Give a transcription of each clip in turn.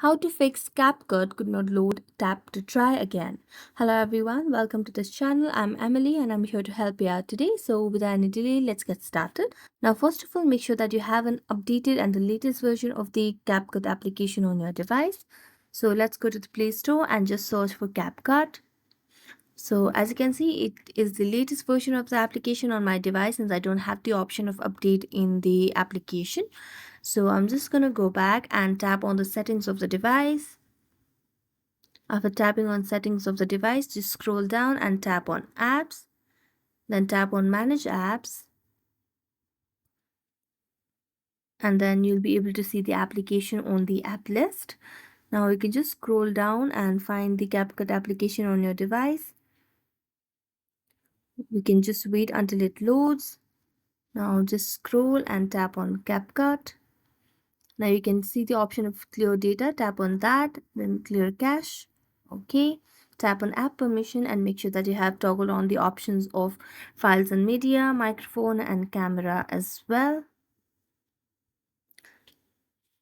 How to fix CapCut could not load, tap to try again. Hello everyone, welcome to this channel. I'm Emily and I'm here to help you out today. So without any delay, let's get started. Now first of all, make sure that you have an updated and the latest version of the CapCut application on your device. So let's go to the Play Store and just search for CapCut. So as you can see, it is the latest version of the application on my device since I don't have the option of update in the application. So I'm just going to go back and tap on the settings of the device. After tapping on settings of the device, just scroll down and tap on apps. Then tap on manage apps. And then you'll be able to see the application on the app list. Now you can just scroll down and find the CapCut application on your device. You can just wait until it loads. Now just scroll and tap on CapCut. Now you can see the option of clear data. Tap on that, then clear cache. Okay. Tap on app permission and make sure that you have toggled on the options of files and media, microphone and camera as well.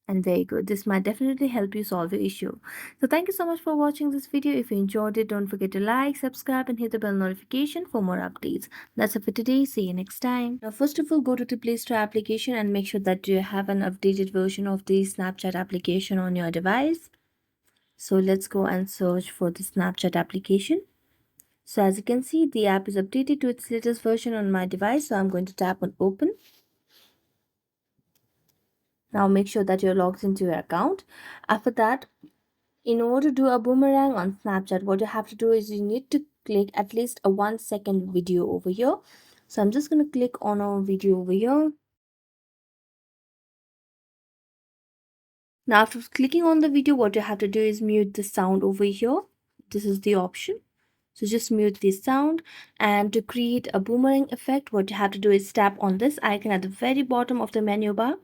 And there you go. This might definitely help you solve your issue. So thank you so much for watching this video. If you enjoyed it, don't forget to like, subscribe and hit the bell notification for more updates. That's it for today. See you next time. Now first of all, go to the Play Store application and make sure that you have an updated version of the Snapchat application on your device. So let's go and search for the Snapchat application. So as you can see, the app is updated to its latest version on my device. So I'm going to tap on open. Now make sure that you're logged into your account. After that, in order to do a boomerang on Snapchat, what you have to do is you need to click at least a 1-second video over here. So I'm just going to click on our video over here. Now after clicking on the video, what you have to do is mute the sound over here. This is the option. So just mute the sound, and to create a boomerang effect, what you have to do is tap on this icon at the very bottom of the menu bar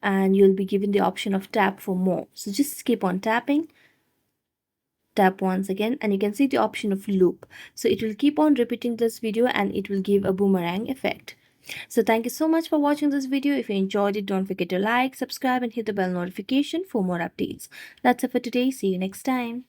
and you'll be given the option of tap for more. So just keep on tapping. Tap once again and you can see the option of loop. So it will keep on repeating this video and it will give a boomerang effect. So thank you so much for watching this video. If you enjoyed it, don't forget to like, subscribe and hit the bell notification for more updates. That's it for today. See you next time.